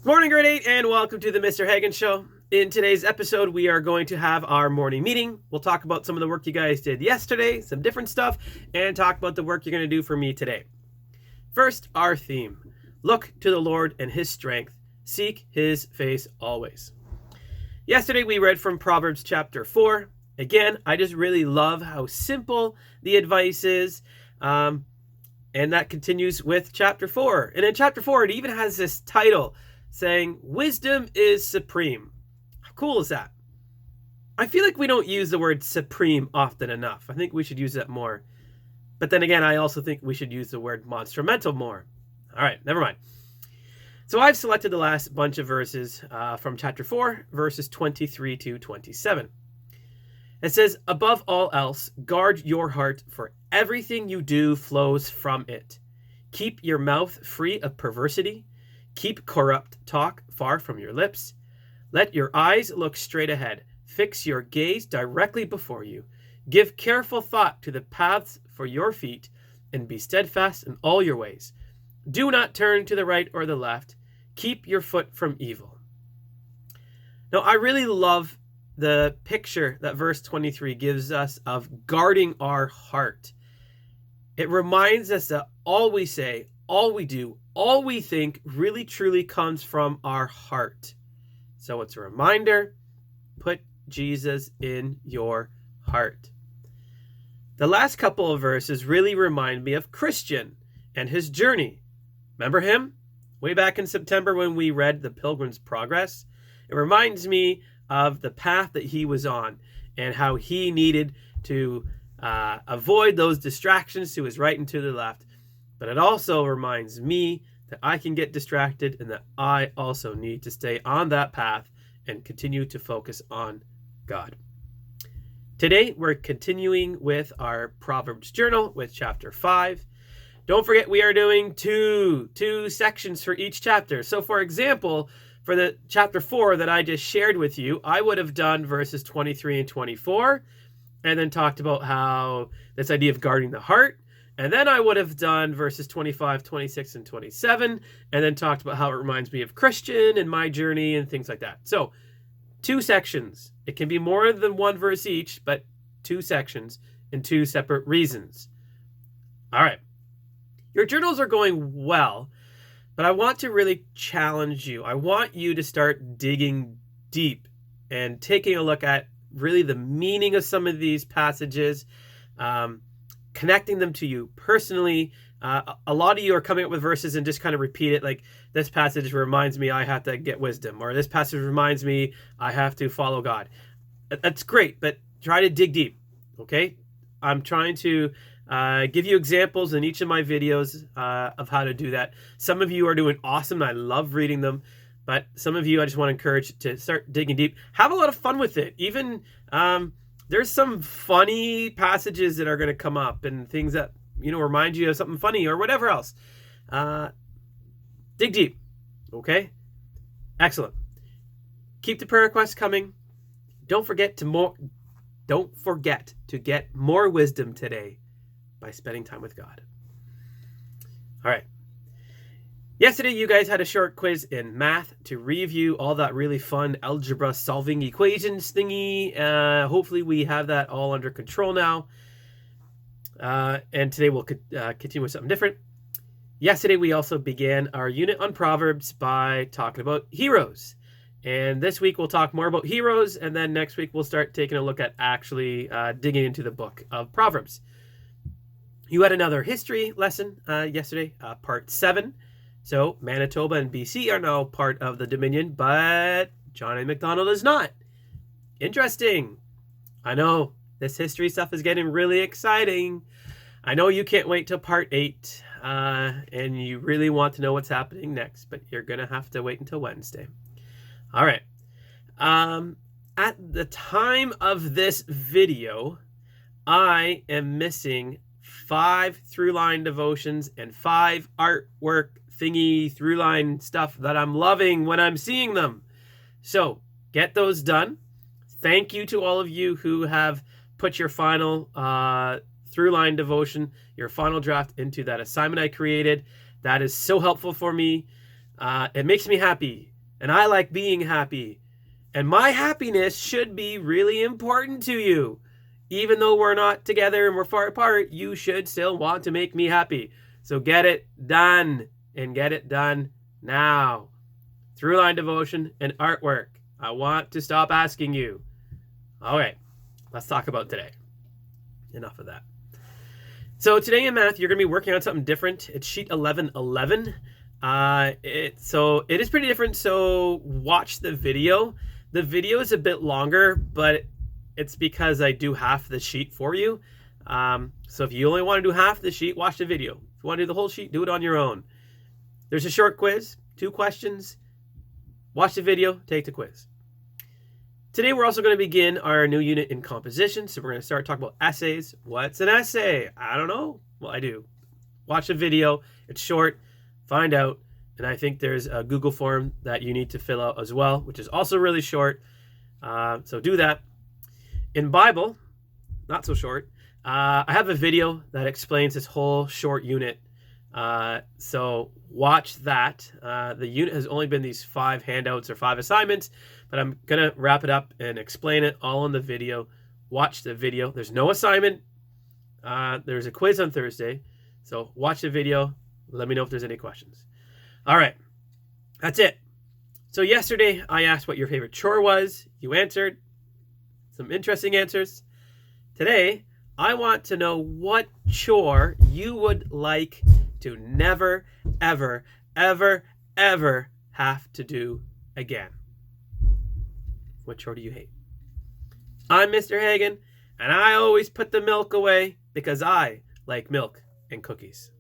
Morning, grade 8, and welcome to the Mr. Hagen Show. In today's episode, we are going to have our morning meeting. We'll talk about some of the work you guys did yesterday, some different stuff, and talk about the work you're going to do for me today. First, our theme. Look to the Lord and His strength. Seek His face always. Yesterday, we read from Proverbs chapter 4. Again, I just really love how simple the advice is. And that continues with chapter 4. And in chapter 4, it even has this title saying, Wisdom is Supreme. How cool is that? I feel like we don't use the word supreme often enough. I think we should use that more. But then again, I also think we should use the word monstrumental more. All right, never mind. So I've selected the last bunch of verses from chapter 4, verses 23 to 27. It says, above all else, guard your heart, for everything you do flows from it. Keep your mouth free of perversity. Keep corrupt talk far from your lips. Let your eyes look straight ahead. Fix your gaze directly before you. Give careful thought to the paths for your feet, and be steadfast in all your ways. Do not turn to the right or the left. Keep your foot from evil. Now, I really love the picture that verse 23 gives us of guarding our heart. It reminds us that all we say, all we do, all we think really truly comes from our heart. So it's a reminder, put Jesus in your heart. The last couple of verses really remind me of Christian and his journey. Remember him? Way back in September when we read The Pilgrim's Progress. It reminds me of the path that he was on and how he needed to avoid those distractions to his right and to the left. But it also reminds me that I can get distracted and that I also need to stay on that path and continue to focus on God. Today, we're continuing with our Proverbs journal with chapter 5. Don't forget, we are doing two sections for each chapter. So, for example, for the chapter 4 that I just shared with you, I would have done verses 23 and 24 and then talked about how this idea of guarding the heart. And then I would have done verses 25, 26, and 27, and then talked about how it reminds me of Christian and my journey and things like that. So, 2 sections. It can be more than one verse each, but 2 sections and 2 separate reasons. All right. Your journals are going well, but I want to really challenge you. I want you to start digging deep and taking a look at really the meaning of some of these passages, connecting them to you personally. A lot of you are coming up with verses and just kind of repeat it, like this passage reminds me I have to get wisdom, or this passage reminds me I have to follow God. That's great, but try to dig deep, okay? I'm trying to give you examples in each of my videos of how to do that. Some of you are doing awesome. I love reading them, but some of you I just want to encourage to start digging deep. Have a lot of fun with it. Even there's some funny passages that are going to come up and things that, remind you of something funny or whatever else. Dig deep. Okay? Excellent. Keep the prayer requests coming. Don't forget to get more wisdom today by spending time with God. All right. Yesterday, you guys had a short quiz in math to review all that really fun algebra solving equations thingy. Hopefully, we have that all under control now. And today, we'll continue with something different. Yesterday, we also began our unit on Proverbs by talking about heroes. And this week, we'll talk more about heroes. And then next week, we'll start taking a look at actually digging into the book of Proverbs. You had another history lesson yesterday, part 7. So Manitoba and BC are now part of the Dominion, but John A. Macdonald is not. Interesting. I know this history stuff is getting really exciting. I know you can't wait till part 8, and you really want to know what's happening next, but you're going to have to wait until Wednesday. All right. At the time of this video, I am missing 5 through-line devotions and 5 artwork thingy through-line stuff that I'm loving when I'm seeing them. So get those done. Thank you to all of you who have put your final through-line devotion, your final draft into that assignment I created. That is so helpful for me. It makes me happy And I like being happy. And my happiness should be really important to you. Even though we're not together and we're far apart, you should still want to make me happy. So get it done, and get it done now. Throughline devotion and artwork. I want to stop asking you. All right, let's talk about today. Enough of that. So today in math, you're going to be working on something different. It's sheet 1111. So it is pretty different, so watch the video. The video is a bit longer, but it's because I do half the sheet for you. So if you only want to do half the sheet, watch the video. If you want to do the whole sheet, do it on your own. There's a short quiz, 2 questions. Watch the video, take the quiz. Today we're also going to begin our new unit in composition. So we're going to start talking about essays. What's an essay? I don't know. Well, I do. Watch the video. It's short. Find out. And I think there's a Google form that you need to fill out as well, which is also really short. So do that. In Bible, not so short, I have a video that explains this whole short unit. So watch that. The unit has only been these 5 handouts or 5 assignments, but I'm going to wrap it up and explain it all in the video. Watch the video. There's no assignment. There's a quiz on Thursday. So watch the video. Let me know if there's any questions. All right. That's it. So yesterday I asked what your favorite chore was. You answered some interesting answers. Today, I want to know what chore you would like to never, ever, ever, ever have to do again. What chore do you hate? I'm Mr. Hagen, and I always put the milk away because I like milk and cookies.